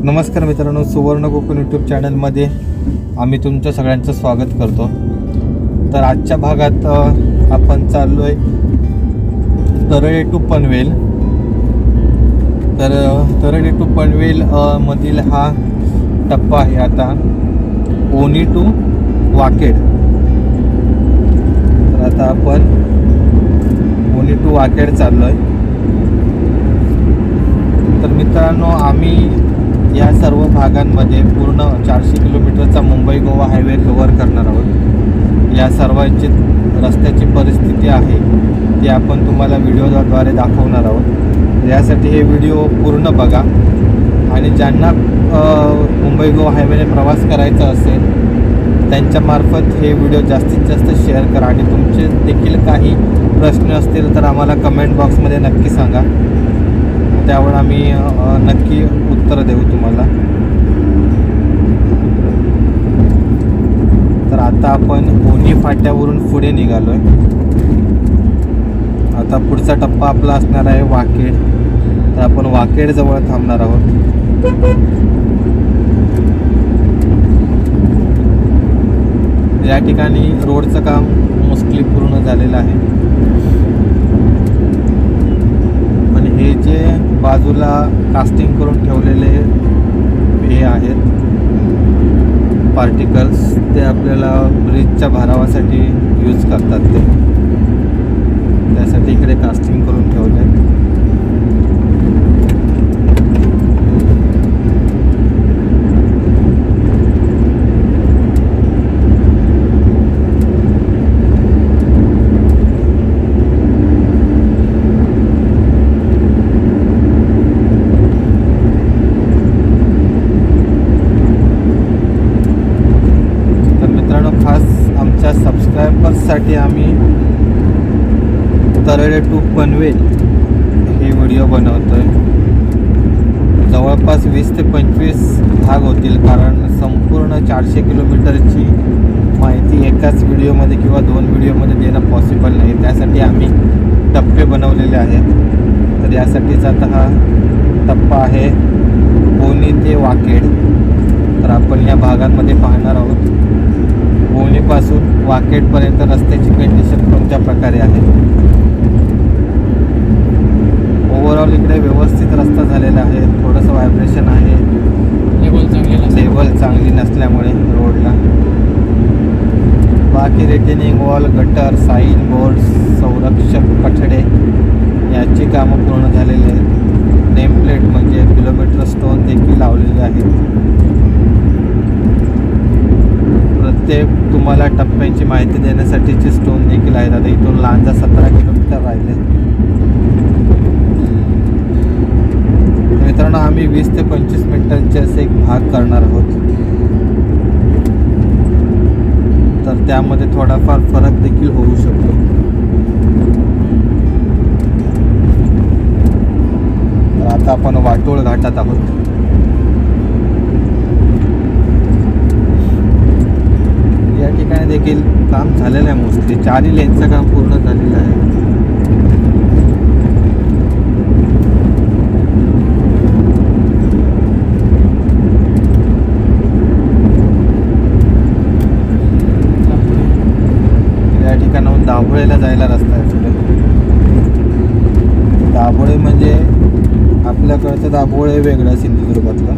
नमस्कार मित्रांनो, सुवर्ण कोकण यूट्यूब चॅनलमध्ये आम्ही तुमचं सगळ्यांचं स्वागत करतो. तर आजच्या भागात आपण चाललो आहे तरळे टू पनवेल. तर तरळे टू पनवेल मधील हा टप्पा आहे आता ओनी टू वाकेड. तर आता आपण ओनी टू वाकेड चाललो आहे. तर मित्रांनो, आम्ही या सर्व भागांमध्ये पूर्ण 400 किलोमीटरचा मुंबई गोवा हायवे कव्हर करणार आहोत. या सर्वांची रस्त्याची परिस्थिती आहे ती आपण तुम्हाला व्हिडिओद्वारे दाखवणार आहोत. यासाठी हे व्हिडिओ पूर्ण बघा आणि ज्यांना मुंबई गोवा हायवेने प्रवास करायचा असेल त्यांच्यामार्फत हे व्हिडिओ जास्तीत जास्त शेअर करा. आणि तुमचे देखील काही प्रश्न असतील तर आम्हाला कमेंट बॉक्समध्ये नक्की सांगा, त्यावर आम्ही नक्की उत्तर देऊ तुम्हाला. तर आता आपण ओनी फाट्यावरून पुढे निघालो आहे. आता पुढचा टप्पा आपला असणार आहे वाकेड. तर आपण वाकेड जवळ थांबणार आहोत. या ठिकाणी रोडचं काम मोस्टली पूर्ण झालेलं आहे. हे जे बाजूला कास्टिंग करून ठेवलेले हे आहेत पार्टिकल्स, ते आपल्याला ब्रिजच्या भरावासाठी यूज करतात. त्यासाठी इकडे कास्टिंग करून ठेवले आहे. सबस्क्रायबर्ससाठी आम्ही तरळे टू पनवेल हे व्हिडिओ बनवतो आहे. जवळपास 20 ते 25 भाग होतील, कारण संपूर्ण 400 किलोमीटरची माहिती एकाच व्हिडिओमध्ये किंवा 2 व्हिडिओमध्ये देणं पॉसिबल नाही. त्यासाठी आम्ही टप्पे बनवलेले आहेत. तर यासाठीच आता हा टप्पा आहे ओनी ते वाकेड. तर आपण या भागांमध्ये पाहणार आहोत ओनीपासून वाकेडपर्यंत रस्त्याची कंडिशन कोणत्या प्रकारे आहे. ओव्हरऑल इकडे व्यवस्थित रस्ता झालेला आहे. थोडंसं व्हायब्रेशन आहे, लेवल चांगली नसल्यामुळे रोडला. बाकी retaining wall, gutter, sign board, संरक्षक कठडे याची कामं पूर्ण झालेली आहेत. नेमप्लेट म्हणजे किलोमीटर स्टोन देखील लावलेले आहेत. प्रत्येक तुम्हाला टप्प्यांची माहिती देण्यासाठीचे स्टोन देखील आहेत. आता इथून लांजा 17 किलोमीटर राहिले. मित्रांनो, आम्ही 20 ते 25 मिनिटांचे असे एक भाग करणार आहोत. तर त्यामध्ये थोडाफार फरक देखील होऊ शकतो. तर आता आपण वाटोळ घाटात आहोत. या ठिकाणी देखील काम झालेलं आहे. मोस्टली 4 लेनचं काम पूर्ण झालेलं आहे. या ठिकाणाहून दाभोळेला जायला रस्ता आहे पुढे. दाभोळे म्हणजे आपल्याकडचं दाभोळे वेगळं सिंधुदुर्गातलं.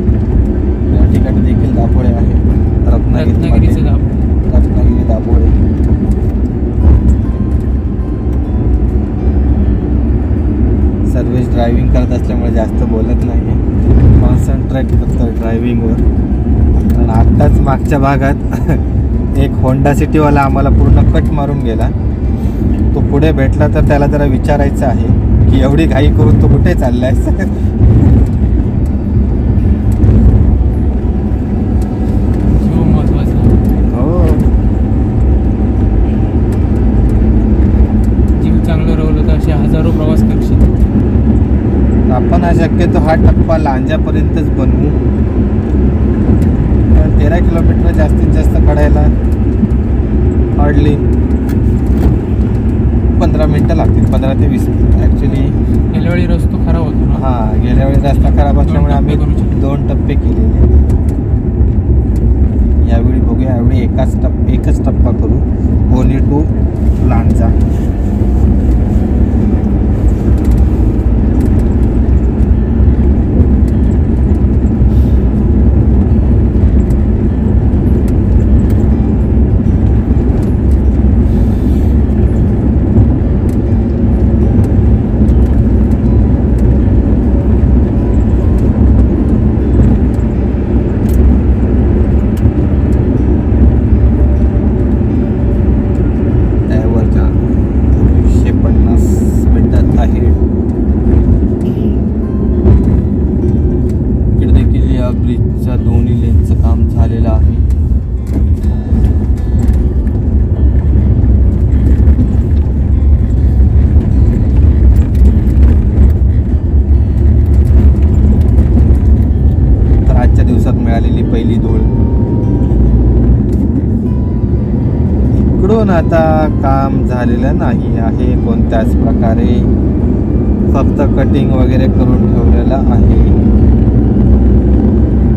या ठिकाणी देखील दाभोळे आहे. रत्नागिरीचं दाभोळे. सर्विस ड्रायव्हिंग करत असल्यामुळे जास्त बोलत नाही, कॉन्सन्ट्रेट करतो ड्रायव्हिंगवर. कारण आत्ताच मागच्या भागात एक होंडा सिटीवाला आम्हाला पूर्ण कट मारून गेला. तो पुढे भेटला तर त्याला जरा विचारायचं आहे की एवढी घाई करून तो कुठे चाललाय. आपण शक्यतो हा टप्पा लांजापर्यंतच बनवू. 13 किलोमीटर जास्तीत जास्त काढायला हार्डली 15 मिनटं लागतील. 15 ते 20 मिनटं ॲक्च्युली गेल्या वेळी रस्ता खराब होता ना. हा, गेल्या वेळी रस्ता खराब असल्यामुळे आम्ही करू शकतो. 2 टप्पे केलेले. यावेळी बघूया, यावेळी एकच टप्पा करू, बोनी टू लांजा. ब्रिजच्या दोन्ही लेनचं काम झालेलं आहे. तर आजच्या दिवसात मिळालेली पहिली धूळ. इकडून आता काम झालेलं नाही आहे कोणत्याच प्रकारे, फक्त कटिंग वगैरे करून ठेवलेलं आहे.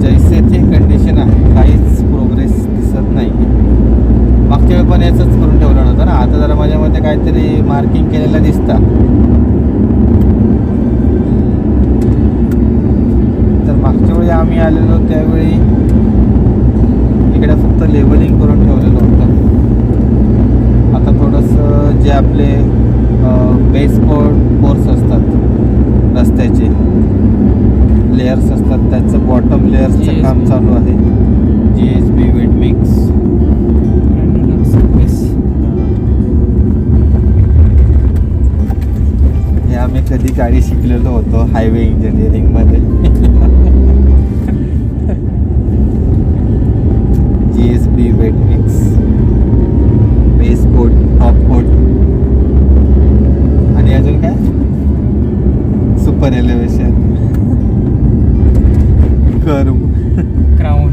जैसे थे कंडिशन आहे, काहीच प्रोग्रेस दिसत नाही. मागच्या वेळी पण याचंच करून ठेवलं नव्हतं ना. आता जरा माझ्या मते काहीतरी मार्किंग केलेलं दिसतं. तर मागच्या वेळी आम्ही आलेलो त्यावेळी इकडे फक्त लेवलिंग करून ठेवलेलं होतं. आता थोडंसं जे आपले बेस कोर्स असतात रस्त्याचे लेयर्स असतात, त्याचं बॉटम लेयर्सचं काम चालू आहे. GSB wet mix. हे आम्ही कधी गाडी शिकलेलो होतो हायवे इंजिनिअरिंग मध्ये. GSB wet mix, base coat, top coat आणि अजून काय सुपर एलिव्हेशन, क्राऊन,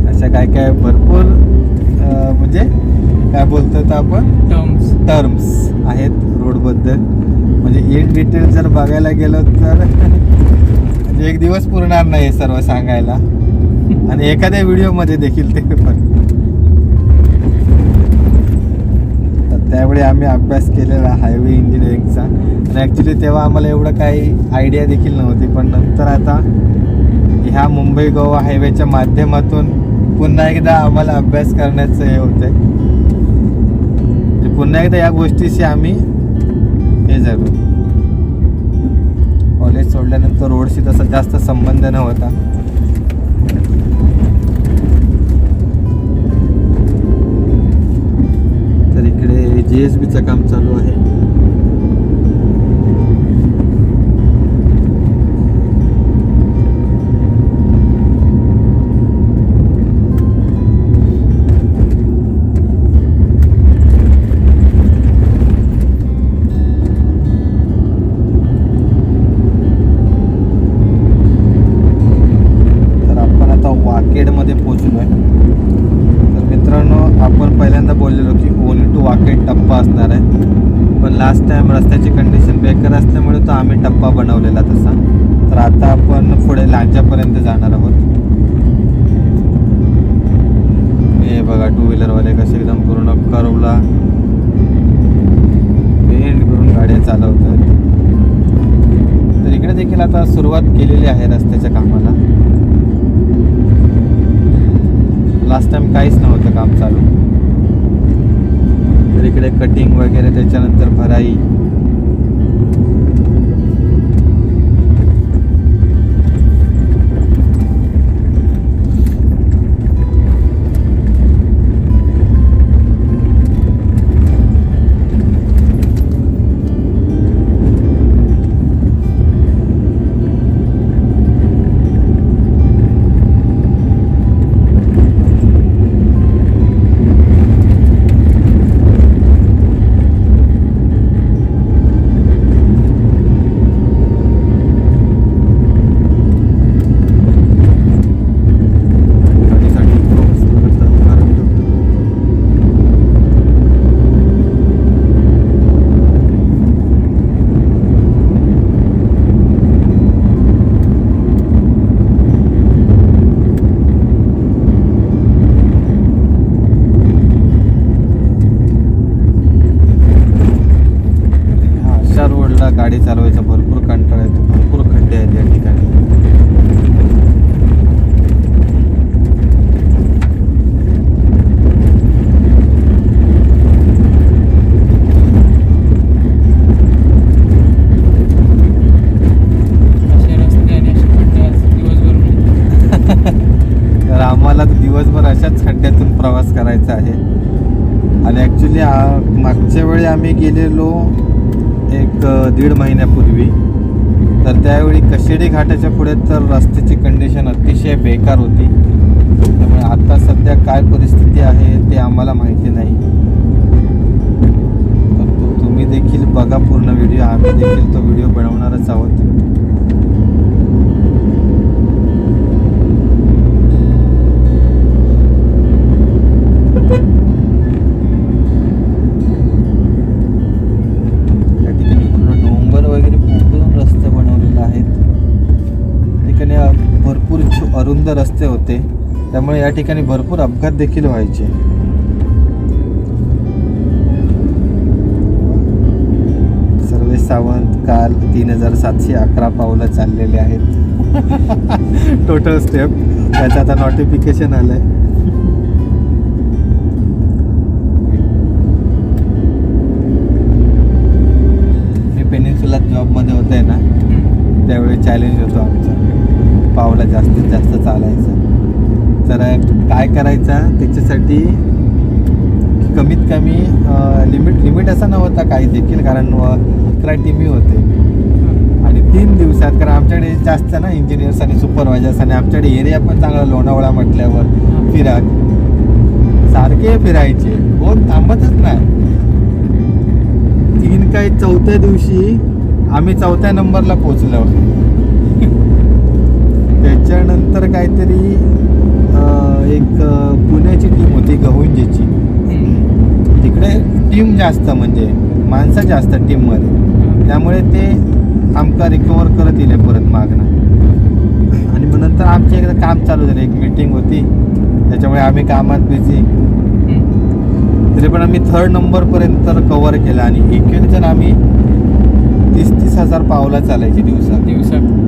अशा काय भरपूर म्हणजे काय बोलतो तर आपण टर्म्स आहेत रोडबद्दल. म्हणजे इन डिटेल जर बघायला गेलो तर म्हणजे एक दिवस पुरणार नाही सर्व सांगायला, आणि एखाद्या व्हिडिओमध्ये देखील ते पण. तर त्यावेळी आम्ही अभ्यास केलेला हायवे इंजिनिअरिंगचा, आणि ॲक्च्युली तेव्हा आम्हाला एवढं काही आयडिया देखील नव्हती. पण नंतर आता ह्या मुंबई गोवा हायवेच्या माध्यमातून पुन्हा एकदा आम्हाला अभ्यास करण्याचं हे होतं आहे. पुन्हा एकदा या गोष्टीशी आम्ही हे झालो. कॉलेज सोडल्यानंतर रोडशी तसा जास्त संबंध नव्हता. तर इकडे GSBचं काम चालू आहे. वाकेडमध्ये पोहोचलो आहे. तर मित्रांनो, आपण पहिल्यांदा बोललेलो की ओनी टू वाकेड टप्पा असणार आहे, पण लास्ट टाइम रस्त्याची कंडिशन बेकार असल्यामुळे तो आम्ही टप्पा बनवलेला तसा. तर आता आपण पुढे लांजापर्यंत जाणार आहोत. हे बघा टू व्हीलरवाले कसे एकदम पूर्ण कर्वला बेंड करून गाड्या चालवतात. तर इकडे देखील आता सुरुवात केलेली आहे रस्त्याच्या कामाला. लास्ट टाइम काहीच नव्हतं काम चालू. तर इकडे कटिंग वगैरे, त्याच्यानंतर भराई. आणि ॲक्च्युली मागच्या वेळी आम्ही गेलेलो एक 1.5 महिन्यापूर्वी, तर त्यावेळी कशेडी घाटाच्या पुढे तर रस्त्याची कंडिशन अतिशय बेकार होती. त्यामुळे आता सध्या काय परिस्थिती आहे ते आम्हाला माहिती नाही. तर तुम्ही देखील बघा पूर्ण व्हिडिओ, आम्ही देखील तो व्हिडिओ बनवणारच आहोत. भरपूर अरुंद रस्ते होते, त्यामुळे या ठिकाणी भरपूर अपघात देखील व्हायचे. सर्वे सावंत काल 3711 पावलं चाललेले आहेत टोटल स्टेप. त्याचं आता नोटिफिकेशन आलंय. मी पेनिन्सुला जॉबमध्ये होते ना, त्यावेळी चॅलेंज होतो आमचा पावला जास्तीत जास्त चालायचं. तर काय करायचं त्याच्यासाठी कमीत कमी लिमिट असा नव्हता काही देखील, कारण 11 टीमी होते आणि 3 दिवसात, कारण आमच्याकडे जास्त ना इंजिनियर्स आणि सुपरवायझर्स, आणि आमच्याकडे एरिया पण चांगला लोणावळा म्हटल्यावर फिराक सारखे फिरायचे, कोण थांबतच नाही. 3 काय 4थ्या दिवशी आम्ही 4थ्या नंबरला पोचलो. त्याच्यानंतर काहीतरी एक पुण्याची टीम होती गहुंजेची, तिकडे टीम जास्त म्हणजे माणसं जास्त टीममध्ये, त्यामुळे ते आमका रिकवर करत येईल परत मागणं. आणि मग नंतर आमच्या एकदा काम चालू झालं, एक मीटिंग होती, त्याच्यामुळे आम्ही कामात बिझी. तरी पण आम्ही 3rd नंबरपर्यंत कव्हर केला आणि इकडे तर आम्ही 30-30 हजार पावला चालायची दिवसात.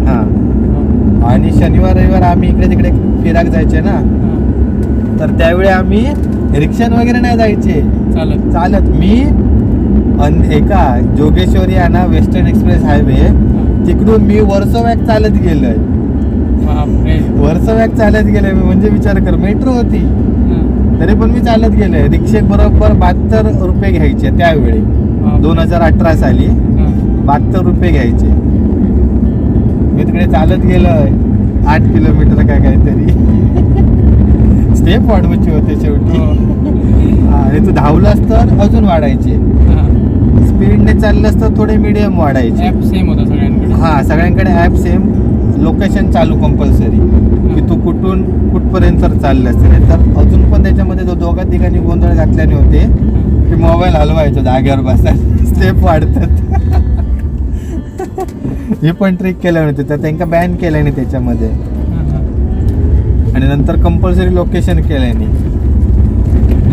हां, आणि शनिवार रविवार आम्ही इकडे तिकडे फिराक जायचे ना, तर त्यावेळी आम्ही रिक्षान वगैरे नाही जायचे, चालत. मी एका जोगेश्वरी आहे ना, वेस्टर्न एक्सप्रेस हायवे, तिकडून मी वर्सोवॅक चालत गेलोय. वर्सोवॅक चालत गेलोय मी, म्हणजे विचार कर, मेट्रो होती तरी पण मी चालत गेलोय. रिक्षे बरोबर 72 रुपये घ्यायचे त्यावेळी, 2018 साली 72 रुपये घ्यायचे. मी तिकडे चालत गेलोय 8 किलोमीटर काय काहीतरी. स्टेप वाढवायचे होते शेवटी, आणि तू धावलास तर अजून वाढायचे, स्पीडने चाललंस तर थोडे मीडियम वाढायचे. सेम होता सगळ्यांकडे. हां, सगळ्यांकडे ॲप सेम, लोकेशन चालू कंपल्सरी, की तू कुठपर्यंत चाललंस. तर अजून पण त्याच्यामध्ये दोघा तिघांनी गोंधळ घातल्याने होते की मोबाईल हलवायचो जागेवर बसायला, स्टेप वाढतात. हे पण ट्रिक केलं नव्हते, तर त्यांना बॅन केल्याने त्याच्यामध्ये. आणि नंतर कंपल्सरी लोकेशन केल्याने,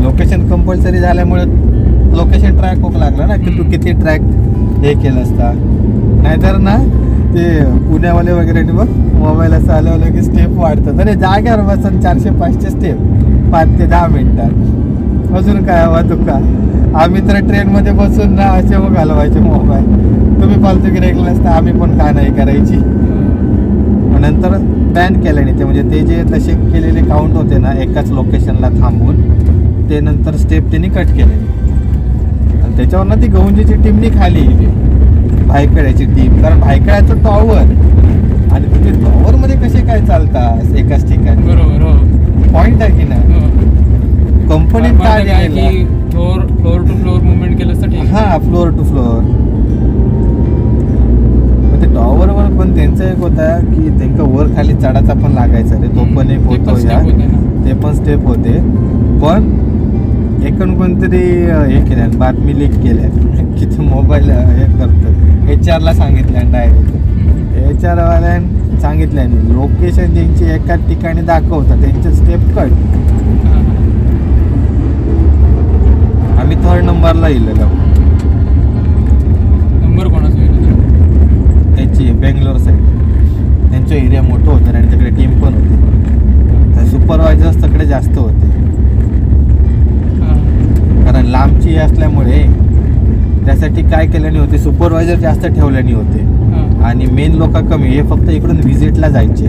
लोकेशन कंपल्सरी झाल्यामुळे लोकेशन ट्रॅक होऊ लागला ना, की तू किती ट्रॅक हे केलं असता. नाहीतर ना ते पुण्यावाले वगैरे बघ, मोबाईल असं हलवलं की स्टेप वाढतात. अरे जाग्यावर बसन 400-500 स्टेप 5 ते 10 मिनिटात. अजून काय हवा तुका? आम्ही तर ट्रेनमध्ये बसून ना असे मग हलवायचे मोबाईल. तुम्ही फालतू गिरायला असता, आम्ही पण का नाही करायची. नंतर बॅन केल्याने ते, म्हणजे ते जे तसे केलेले काउंट होते ना एकाच लोकेशनला थांबून, ते नंतर स्टेप त्यांनी कट केले. आणि त्याच्यावर ना ती गहुंजेची टीमनी खाली भायखळ्याची टीम, कारण भायखळ्याचं टॉवर, आणि तुम्ही टॉवरमध्ये कसे काय चालतात एकाच ठिकाणी. बरोबर, पॉइंट आहे की नाही. कंपनीत काय दिलेला, फ्लोअर टू फ्लोअर मुवमेंट केलं असतं ठीक. हां, फ्लोअर टू फ्लोअर. ते टॉवरवर पण त्यांचं एक होता की त्यांना वर खाली चढाचा पण लागायचा रे, तो पण एक होतो या, ते पण स्टेप होते. पण एकूण कोणतरी हे केल्या, बातमी लीक केल्या की तू मोबाईल हे करतो. HR सांगितल्या डायरेक्ट, HR वाल्यानं सांगितल्याने लोकेशन त्यांची एकाच ठिकाणी दाखवतात, त्यांचे स्टेप कट. आम्ही 3rd नंबरला येलेलो. नंबर कोणाचा त्याची बेंगलोर साईड, त्यांचं एरिया मोठं होतं आणि तिकडे टीम पण होती. सुपरवायझर्स तिकडे जास्त होते, कारण लांबची असल्यामुळे त्यासाठी काय केल्याने होते, सुपरवायझर जास्त ठेवल्याने होते आणि मेन लोक कमी. हे फक्त इकडून व्हिजिटला जायचे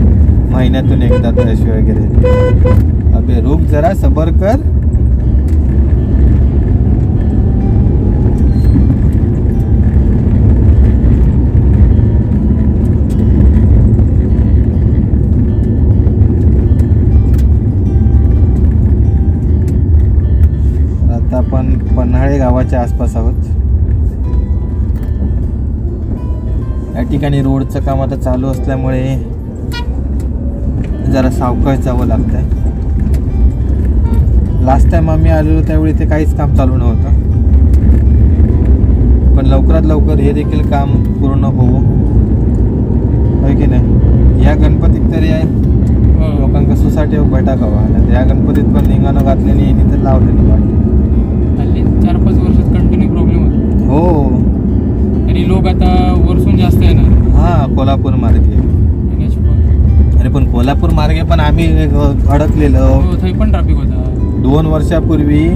महिन्यातून एकदा तशी वगैरे. अबे रुक जरा, सबर कर. आपण पन्हाळे गावाच्या आसपास आहोत. या ठिकाणी रोडचं काम आता चालू असल्यामुळे जरा सावकाश जावं लागतंय. लास्ट टाइम आम्ही आलेलो त्यावेळी ते काहीच काम चालू नव्हतं, पण लवकरात लवकर हे देखील काम पूर्ण होवो, होय की नाही. या गणपतीत तरी लोकांका सोसायटी बैठाकावा आणि या गणपतीत पण निघाणं घातलेली यांनी तर लावलेली वाटत. हल्ली 4-5 वर्षात कंटिन्यू प्रॉब्लेम होतो. हो, तरी लोक आता वरसून जास्त येणार. हां, कोल्हापूर मार्गे. अरे पण कोल्हापूर मार्गे पण आम्ही अडकलेलो. हो, थंय पण ट्रॅफिक होता. 2 वर्षापूर्वी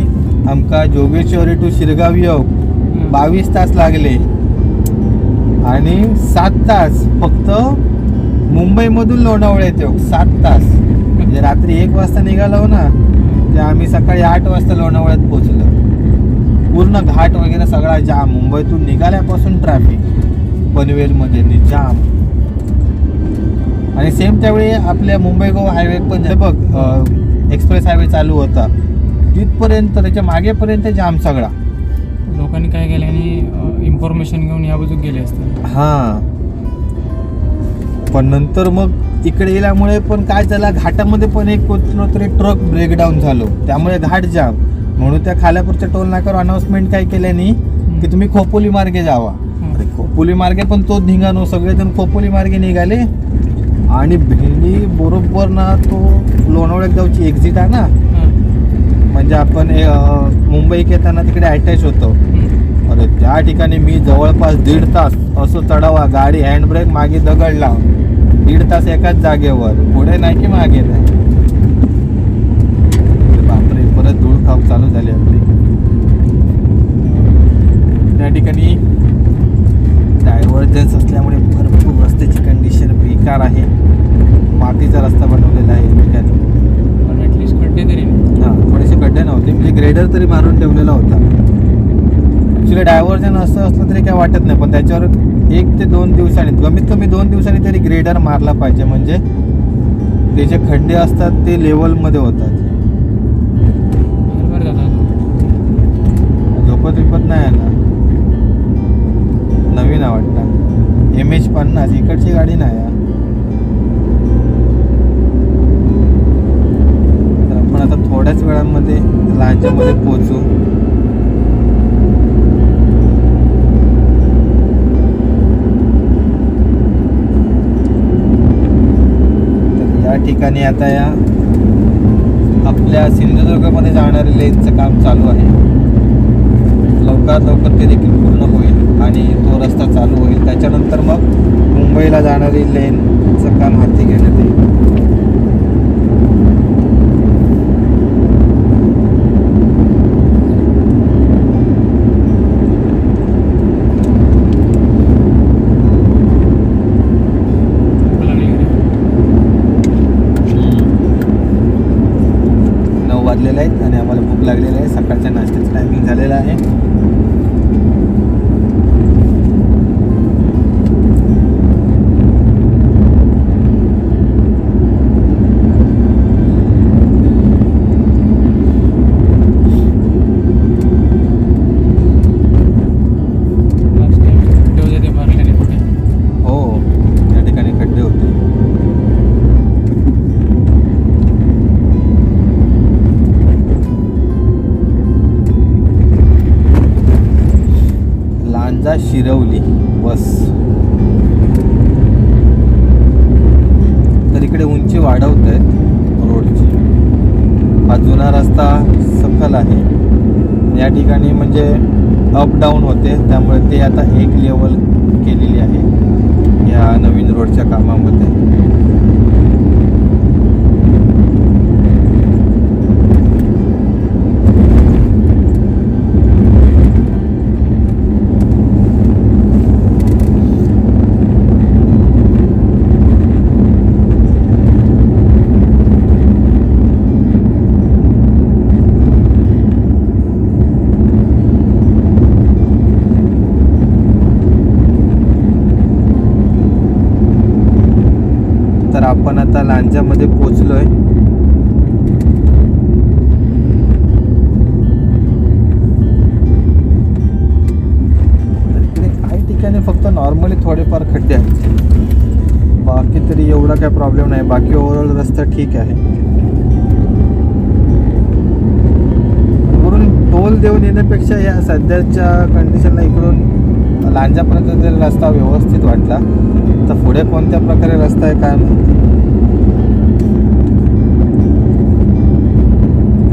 आमका जोगेश्वरी टू शिरगाव येऊ 22 तास लागले आणि 7 तास फक्त मुंबईमधून लोणावळ्यात येऊ 7 तास. म्हणजे रात्री 1 वाजता निघालो ना, ते आम्ही सकाळी 8 वाजता लोणावळ्यात पोहोचलो. पूर्ण घाट वगैरे सगळा जाम. मुंबईतून निघाल्यापासून ट्रॅफिक, पनवेलमध्ये जाम. आणि सेम त्यावेळी आपल्या मुंबई गोवा हायवे पण जे बघ एक्सप्रेस हायवे चालू होता तिथपर्यंत, त्याच्या मागेपर्यंत जाम सगळा. लोकांनी काय केलं आणि इन्फॉर्मेशन घेऊन या बाजूक गेले असतात. हां, पण नंतर मग इकडे गेल्यामुळे पण काय झालं, घाटामध्ये पण एक कोणतं तरी ट्रक ब्रेकडाऊन झालो, त्यामुळे घाट जाम. म्हणून त्या खालापूरच्या टोल नाक्यावर अनाऊन्समेंट काय केल्यानी की तुम्ही खोपोली मार्गे जावा. अरे खोपोली मार्गे पण तोच धिंगाणो, सगळेजण खोपोली मार्गे निघाले आणि भेंडी बरोबर ना तो लोणावळ्यात जाऊची एक्झिट आहे ना, म्हणजे आपण मुंबईत येताना तिकडे अटॅच होतो. अरे त्या ठिकाणी मी जवळपास 1.5 तास असं चढावा, गाडी हँडब्रेक मागे दगडला, 1.5 तास एकाच जागेवर, पुढे नाही की मागे नाही. बापरे, परत धूळ खाऊ चालू झाली आपली. त्या ठिकाणी डायव्हर्जन्स असल्यामुळे भरपूर रस्त्याची कंडिशन बेकार आहे. मातीचा रस्ता बनवलेला आहे या ठिकाणी. पण ॲटलिस्ट खड्डे तरी नाही. हां, थोडेसे खड्डे नव्हते, म्हणजे ग्रेडर तरी मारून ठेवलेला होता. ॲक्च्युली डायव्हर्जन असं असलं तरी काय वाटत नाही, पण त्याच्यावर 1 ते 2 दिवसांनी, कमीत कमी 2 दिवसांनी तरी ग्रेडर मारला पाहिजे, म्हणजे ते जे खड्डे असतात ते लेवलमध्ये होतात. बरोबर दादा, झोपत विपत नाही आहे ना. नवीन आहे वाटतं, MH50 इकडची गाडी नाही आहे. तर आपण आता थोड्याच वेळामध्ये लांजामध्ये पोहोचू. तर या ठिकाणी आता या आपल्या सिंधुदुर्गमध्ये जाणारे लेनचं काम चालू आहे. लवकरात लवकर ते देखील पूर्ण होईल आणि तो रस्ता चालू होईल. त्याच्यानंतर मग मुंबईला जाणारी लेनचं काम हाती घेण्यात येईल. वाजलेले आहेत आणि आम्हाला भूक लागलेली आहे. सकाळच्या नाश्त्याचं टायमिंग झालेलं आहे. हो, त्या ठिकाणी खड्डे होते. शिरवली बस. तर इकडे उंची वाढवत आहेत रोडची. हा जुना रस्ता सखल आहे. या ठिकाणी म्हणजे अप डाऊन होते, त्यामुळे ते आता एक लेवल केलेली आहे या नवीन रोडच्या कामामध्ये. तर आपण आता लांजामध्ये पोचलोय. रस्त्याने फक्त नॉर्मली थोडेफार खड्डे आहेत, बाकी तरी एवढा काय प्रॉब्लेम नाही. बाकी ओव्हरऑल रस्ता ठीक आहे. वरून टोल देऊन येण्यापेक्षा या सध्याच्या कंडिशनला इकडून लांजापर्यंत जर रस्ता व्यवस्थित वाटला तर पुढे कोणत्या प्रकारे रस्ता आहे काय माहिती.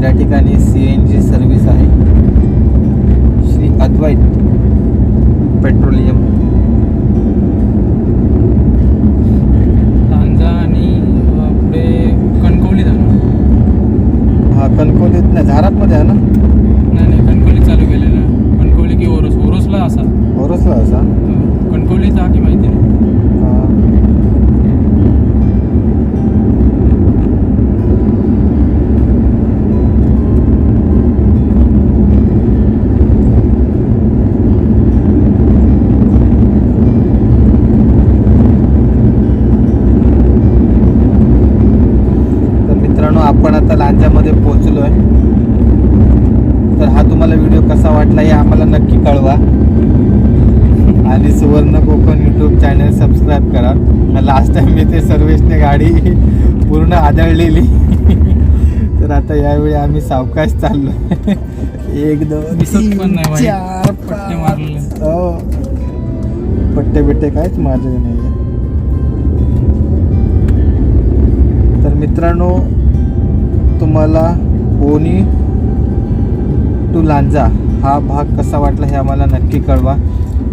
या ठिकाणी CNG सर्व्हिस आहे, श्री अद्वैत पेट्रोलियम. लांजा आणि पुढे कणकवली जाणार. हा कणकवलीत नाही, झारातमध्ये आहे ना. नाही कणकवली चालू केलेलं आहे. कणकवली की ओरोसला असा ओरोसला असा कणकवलीचा की माहिती नाही. आपण आता लांजामध्ये पोहोचलो आहे. तर हा तुम्हाला व्हिडिओ कसा वाटला हे आम्हाला नक्की कळवा आणि सुवर्ण कोकण यूट्यूब चॅनल सबस्क्राईब करा. लास्ट टाइम मी ते सर्व्हिसने गाडी पूर्ण आदळलेली तर आता यावेळी आम्ही सावकाश चाललो. 1 2 दिसत पण नाही वाईट. 4 पट्टे मारले. हो पट्टे बिट्टे काहीच मारले नाही. तर मित्रांनो तुम्हाला पोनी टू लांजा हा भाग कसा वाटला हे आम्हाला नक्की कळवा.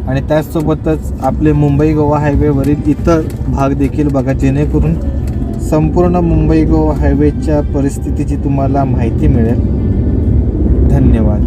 आणि त्याचसोबतच आपले मुंबई गोवा हायवेवरील इतर भाग देखील बघा, जेणेकरून संपूर्ण मुंबई गोवा हायवेच्या परिस्थितीची तुम्हाला माहिती मिळेल. धन्यवाद.